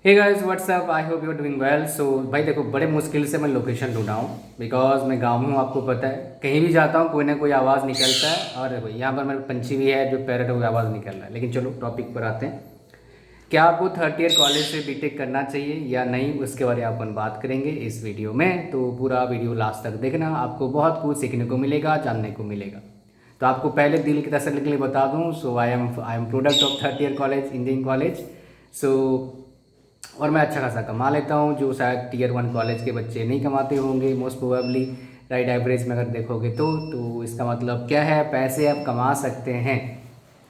Hey guys what's up, I hope you are doing well. So भाई देखो, बड़े मुश्किल से मैं लोकेशन ढूंढा हूँ बिकॉज मैं गाँव में हूँ, आपको पता है। कहीं भी जाता हूँ कोई ना कोई आवाज़ निकलता है। और देखो यहाँ पर मेरे पंछी भी है, जो पैरट है वो आवाज़ निकल रहा है। लेकिन चलो टॉपिक पर आते हैं। क्या आपको थर्ड ईयर कॉलेज से बीटेक करना चाहिए या नहीं, उसके बारे में अपन बात करेंगे इस वीडियो में। तो पूरा वीडियो लास्ट तक देखना, आपको बहुत कुछ सीखने को मिलेगा, जानने को मिलेगा। तो आपको पहले दिल की तसल्ली के लिए बता दूं, so I am product of third year college, engineering college. So और मैं अच्छा खासा कमा लेता हूँ, जो शायद टीयर वन कॉलेज के बच्चे नहीं कमाते होंगे मोस्ट प्रोबेबली। राइट, एवरेज में अगर देखोगे तो इसका मतलब क्या है, पैसे आप कमा सकते हैं।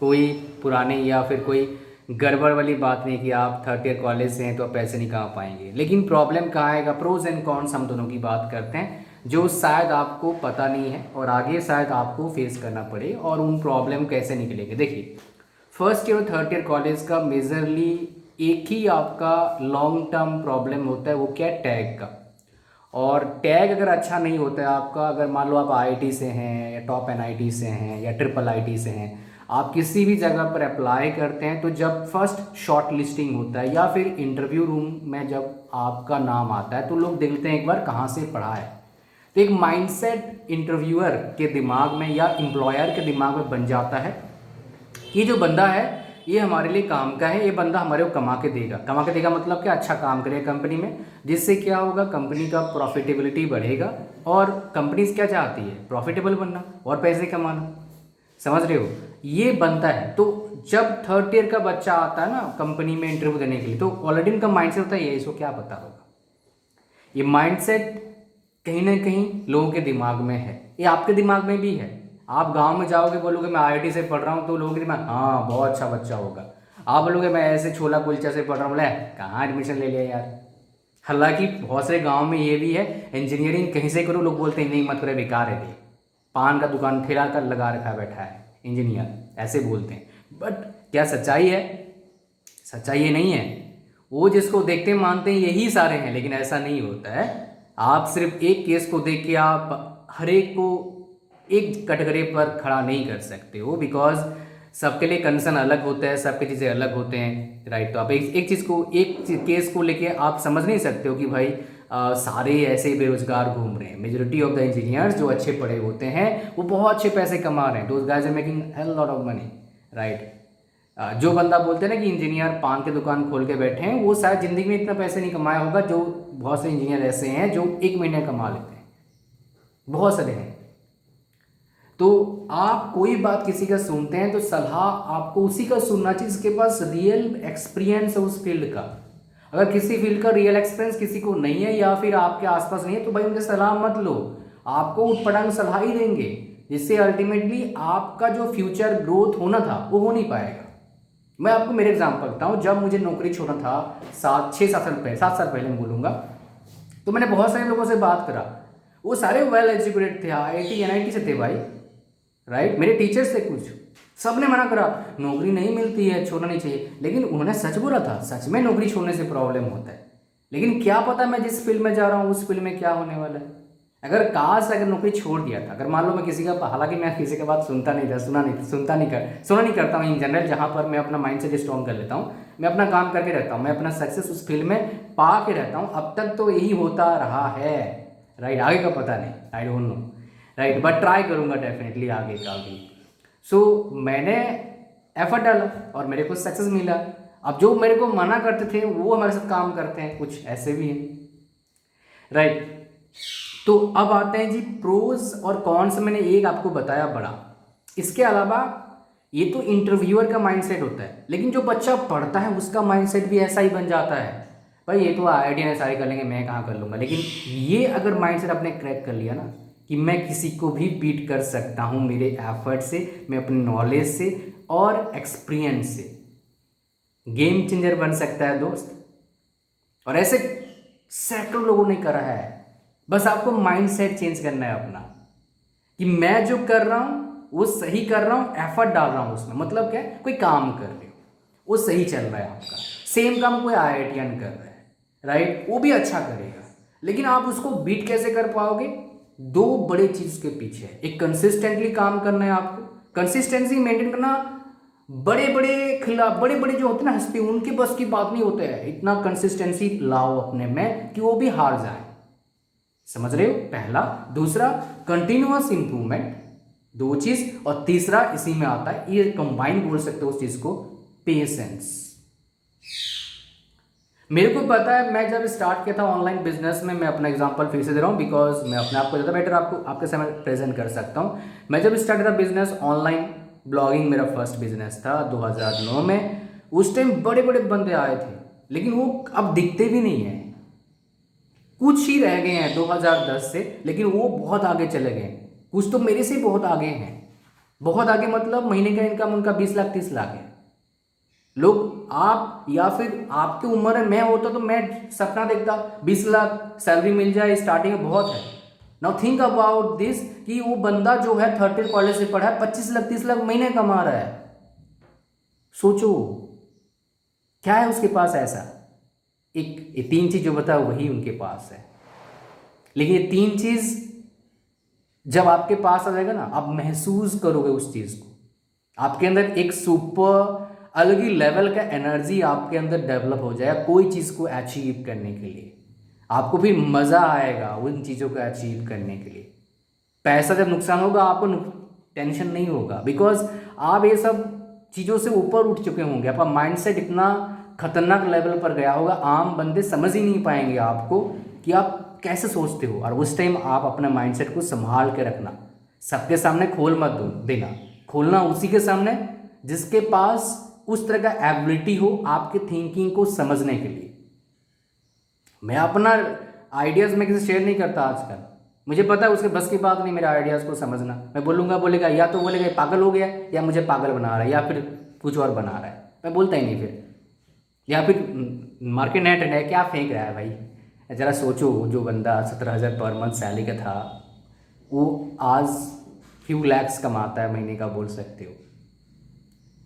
कोई पुराने या फिर कोई गड़बड़ वाली बात नहीं कि आप थर्ड ईयर कॉलेज से हैं तो आप पैसे नहीं कमा पाएंगे। लेकिन प्रॉब्लम कहाँ आएगा, प्रोज एंड कॉन्स हम दोनों की बात करते हैं, जो शायद आपको पता नहीं है और आगे शायद आपको फेस करना पड़े, और उन प्रॉब्लम कैसे निकलेंगे। देखिए, फर्स्ट ईयर और थर्ड ईयर कॉलेज का मेजरली एक ही आपका लॉन्ग टर्म प्रॉब्लम होता है, वो क्या है, टैग का। और टैग अगर अच्छा नहीं होता है आपका, अगर मान लो आप आईआईटी से हैं या टॉप एनआईटी से हैं या ट्रिपल आईटी से हैं, आप किसी भी जगह पर अप्लाई करते हैं तो जब फर्स्ट शॉर्ट लिस्टिंग होता है या फिर इंटरव्यू रूम में जब आपका नाम आता है तो लोग देखते हैं एक बार कहाँ से पढ़ा है। तो एक माइंडसेट इंटरव्यूअर के दिमाग में या एम्प्लॉयर के दिमाग में बन जाता है कि जो बंदा है ये हमारे लिए काम का है, ये बंदा हमारे को कमा के देगा। कमा के देगा मतलब क्या, अच्छा काम करेगा कंपनी में, जिससे क्या होगा, कंपनी का प्रॉफिटेबिलिटी बढ़ेगा। और कंपनीज क्या चाहती है, प्रॉफिटेबल बनना और पैसे कमाना। समझ रहे हो, ये बनता है। तो जब थर्ड ईयर का बच्चा आता है ना कंपनी में इंटरव्यू देने के लिए, तो ऑलरेडी उनका माइंडसेट होता है ये, इसको क्या पता होगा। ये माइंडसेट कहीं ना कहीं लोगों के दिमाग में है, ये आपके दिमाग में भी है। आप गांव में जाओगे, बोलोगे मैं आईआईटी से पढ़ रहा हूँ, तो लोगों के दिमाग, हाँ बहुत अच्छा बच्चा होगा। आप बोलोगे मैं ऐसे छोला कुलचा से पढ़ रहा हूँ, बोले कहाँ एडमिशन ले लिया यार। हालांकि बहुत सारे गांव में ये भी है, इंजीनियरिंग कहीं से करो, लोग बोलते हैं नहीं मत करे, बेकार है ये, पान का दुकान ठेला कर लगा रखा बैठा है इंजीनियर, ऐसे बोलते हैं। बट क्या सच्चाई है? सच्चाई ये नहीं है। वो जिसको देखते हैं मानते हैं यही सारे हैं, लेकिन ऐसा नहीं होता है। आप सिर्फ एक केस को देख के आप हर एक को एक कटघरे पर खड़ा नहीं कर सकते हो, बिकॉज सबके लिए कंसर्न अलग होता है, सबकी चीज़ें अलग होते हैं। राइट, तो आप एक चीज़ को, केस को लेके आप समझ नहीं सकते हो कि भाई सारे ऐसे बेरोजगार घूम रहे हैं। मेजोरिटी ऑफ द इंजीनियर्स जो अच्छे पढ़े होते हैं वो बहुत अच्छे पैसे कमा रहे हैं, those guys are making hell lot of money. Right, जो बंदा बोलते हैं ना कि इंजीनियर पान की दुकान खोल के बैठे हैं, वो शायद जिंदगी में इतना पैसे नहीं कमाया होगा, जो बहुत से इंजीनियर ऐसे हैं जो एक महीने कमा लेते हैं, बहुत सारे हैं। तो आप कोई बात किसी का सुनते हैं तो सलाह आपको उसी का सुनना चाहिए जिसके पास रियल एक्सपीरियंस है उस फील्ड का। अगर किसी फील्ड का रियल एक्सपीरियंस किसी को नहीं है या फिर आपके आसपास नहीं है, तो भाई उनसे सलाह मत लो। आपको उठपटांग सलाह ही देंगे, जिससे अल्टीमेटली आपका जो फ्यूचर ग्रोथ होना था वो हो नहीं पाएगा। मैं आपको मेरे एग्जाम्पल बताऊं, जब मुझे नौकरी छोड़ना था 7 साल पहले मैं बोलूंगा, तो मैंने बहुत सारे लोगों से बात करा। वो सारे वेल एजुकेटेड थे, आईआईटी एनआईटी से थे भाई। राइट, मेरे टीचर्स थे कुछ, सबने मना करा, नौकरी नहीं मिलती है, छोड़ना नहीं चाहिए। लेकिन उन्होंने सच बोला था, सच में नौकरी छोड़ने से प्रॉब्लम होता है। लेकिन क्या पता मैं जिस फील्ड में जा रहा हूँ उस फील्ड में क्या होने वाला है। अगर नौकरी छोड़ दिया था, अगर मान लो मैं किसी का, हालांकि मैं किसी का बात सुनता नहीं था, सुना नहीं करता हूँ इन जनरल, जहाँ पर मैं अपना माइंड सेट स्ट्रॉन्ग कर लेता हूँ, मैं अपना काम करके रहता हूँ, मैं अपना सक्सेस उस फील्ड में पा के रहता हूँ, अब तक तो यही होता रहा है। राइट, आगे का पता नहीं, I don't know. Right, but try करूँगा डेफिनेटली आगे का भी। सो मैंने एफर्ट डाला और मेरे को सक्सेस मिला। अब जो मेरे को मना करते थे वो हमारे साथ काम करते हैं, कुछ ऐसे भी हैं। राइट, तो अब आते हैं जी प्रोज और कॉन्स। मैंने एक आपको बताया बड़ा, इसके अलावा ये तो इंटरव्यूअर का माइंडसेट होता है, लेकिन जो बच्चा पढ़ता है उसका माइंडसेट भी ऐसा ही बन जाता है, भाई ये तो आईआईटी ने सारे कर लेंगे, मैं कहाँ कर लूँगा। लेकिन ये अगर माइंडसेट आपने क्रैक कर लिया ना कि मैं किसी को भी बीट कर सकता हूँ मेरे एफर्ट से, मैं अपने नॉलेज से और एक्सपीरियंस से, गेम चेंजर बन सकता है दोस्त। और ऐसे सैकड़ों लोगों ने करा है। बस आपको माइंडसेट चेंज करना है अपना, कि मैं जो कर रहा हूं वो सही कर रहा हूं, एफर्ट डाल रहा हूं उसमें। मतलब क्या है, कोई काम कर रहे हो वो सही चल रहा है आपका, सेम काम कोई आईआईटीएन कर रहा है, राइट, वो भी अच्छा करेगा। लेकिन आप उसको बीट कैसे कर पाओगे? दो बड़े चीज के पीछे है। एक कंसिस्टेंटली काम करना है आपको, कंसिस्टेंसी मेंटेन करना बड़े बड़े खिलाफ, बड़े बड़े जो होते हैं ना हस्ती, उनके बस की बात नहीं होता है इतना कंसिस्टेंसी लाओ अपने में कि वो भी हार जाए। समझ रहे हो? पहला। दूसरा, कंटिन्यूअस इंप्रूवमेंट, दो चीज। और तीसरा इसी में आता है, ये कंबाइन बोल सकते हो उस चीज को, पेशेंस। मेरे को पता है, मैं जब स्टार्ट किया था ऑनलाइन बिजनेस में, मैं अपना एग्जांपल फिर से दे रहा हूँ बिकॉज मैं अपने आप को ज़्यादा बेटर आपको आपके सामने प्रेजेंट कर सकता हूँ। मैं जब स्टार्ट किया था बिजनेस ऑनलाइन ब्लॉगिंग, मेरा फर्स्ट बिजनेस था 2009 में। उस टाइम बड़े बड़े बंदे आए थे, लेकिन वो अब दिखते भी नहीं है, कुछ ही रह गए हैं 2010 से, लेकिन वो बहुत आगे चले गए। कुछ तो मेरे से बहुत आगे हैं, बहुत आगे मतलब महीने का इनकम उनका 20 लाख 30 लाख है। लोग आप या फिर आपकी उम्र में मैं होता तो मैं सपना देखता 20 लाख सैलरी मिल जाए स्टार्टिंग में, बहुत है। नाउ थिंक अबाउट दिस कि वो बंदा जो है 30 कॉलेज से पढ़ा है, 25 लाख 30 लाख महीने कमा रहा है। सोचो क्या है उसके पास ऐसा। एक ये तीन चीज जो बताया वही उनके पास है, लेकिन ये तीन चीज जब आपके पास आ जाएगा ना, आप महसूस करोगे उस चीज को, आपके अंदर एक सुपर अलग ही लेवल का एनर्जी आपके अंदर डेवलप हो जाएगा कोई चीज़ को अचीव करने के लिए। आपको भी मज़ा आएगा उन चीज़ों को अचीव करने के लिए। पैसा जब नुकसान होगा आपको टेंशन नहीं होगा, बिकॉज आप ये सब चीज़ों से ऊपर उठ चुके होंगे। आपका माइंडसेट इतना खतरनाक लेवल पर गया होगा, आम बंदे समझ ही नहीं पाएंगे आपको कि आप कैसे सोचते हो। और उस टाइम आप अपने माइंडसेट को संभाल के रखना, सबके सामने खोल मत दो देना, खोलना उसी के सामने जिसके पास उस तरह का एबिलिटी हो आपके थिंकिंग को समझने के लिए। मैं अपना आइडियाज़ में किसी शेयर नहीं करता आजकल, मुझे पता है उसके बस की बात नहीं मेरे आइडियाज़ को समझना। मैं बोलूँगा, बोलेगा या तो बोलेगा पागल हो गया, या मुझे पागल बना रहा है, या फिर कुछ और बना रहा है। मैं बोलता ही नहीं फिर, या फिर मार्केट नेट है क्या फेंक रहा है भाई। ज़रा सोचो, जो बंदा 17,000 पर मंथ सैलरी का था, वो आज फ्यू लैक्स कमाता है महीने का, बोल सकते हो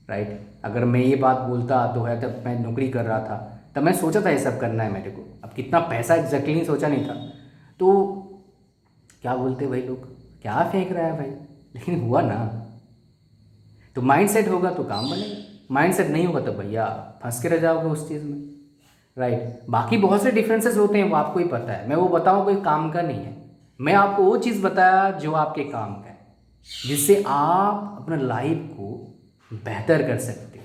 राइट। अगर मैं ये बात बोलता तो है, तब मैं नौकरी कर रहा था, तब मैं सोचा था ये सब करना है मेरे को। अब कितना पैसा एग्जैक्टली नहीं सोचा नहीं था, तो क्या बोलते भाई लोग, क्या फेंक रहा है भाई, लेकिन हुआ ना। तो माइंड सेट होगा तो काम बनेगा, माइंड सेट नहीं होगा तो भैया फंस के रह जाओगे उस चीज़ में, राइट। बाकी बहुत से डिफरेंसेस होते हैं, वो आपको ही पता है, मैं वो बताऊँ कोई काम का नहीं है। मैं आपको वो चीज़ बताया जो आपके काम का है, जिससे आप अपना लाइफ को बेहतर कर सकते हो।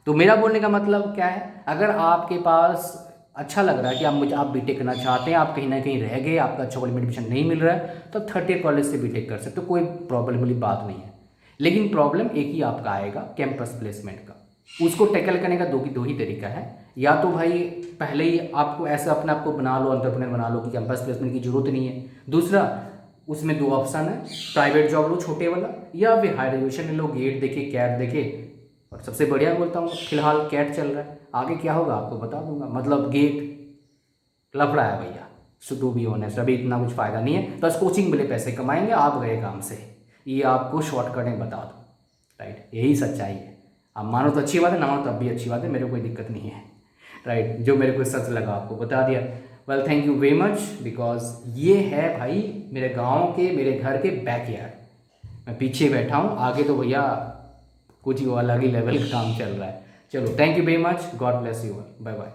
तो मेरा बोलने का मतलब क्या है, अगर आपके पास अच्छा लग रहा है कि आप बीटेक करना चाहते हैं, आप कहीं ना कहीं रह गए, आपका अच्छा कॉलेज में एडमिशन नहीं मिल रहा है, तो आप 30 कॉलेज से बीटेक कर सकते हो, कोई प्रॉब्लम वाली बात नहीं है। लेकिन प्रॉब्लम एक ही आपका आएगा, कैंपस प्लेसमेंट का। उसको टैकल करने का दो ही तरीका है, या तो भाई पहले ही आपको ऐसा अपने आप को बना लो, एंटरप्रेन्योर बना लो कि कैंपस प्लेसमेंट की जरूरत नहीं है। दूसरा, उसमें दो ऑप्शन है, प्राइवेट जॉब लो छोटे वाला, या फिर हायर एजुकेशन लो, गेट देखे कैट देखे। और सबसे बढ़िया बोलता हूँ, फिलहाल कैट चल रहा है, आगे क्या होगा आपको बता दूंगा। मतलब गेट लफड़ा है भैया, सो टू बी ऑनेस्ट, अभी इतना कुछ फ़ायदा नहीं है, बस कोचिंग मिले पैसे कमाएंगे, आप गए काम से, ये आपको शॉर्टकट में बता दो, राइट। यही सच्चाई है। आप मानो तो अच्छी बात है, ना मानो तब भी अच्छी बात है, मेरे को कोई दिक्कत नहीं है, राइट। जो मेरे को सच लगा आपको बता दिया। Well thank you very much, because ये है भाई मेरे गांव के, मेरे घर के बैकयार्ड। मैं पीछे बैठा हूँ, आगे तो भैया कुछ अलग ही लेवल का काम चल रहा है। चलो thank you very much, god bless you, bye bye.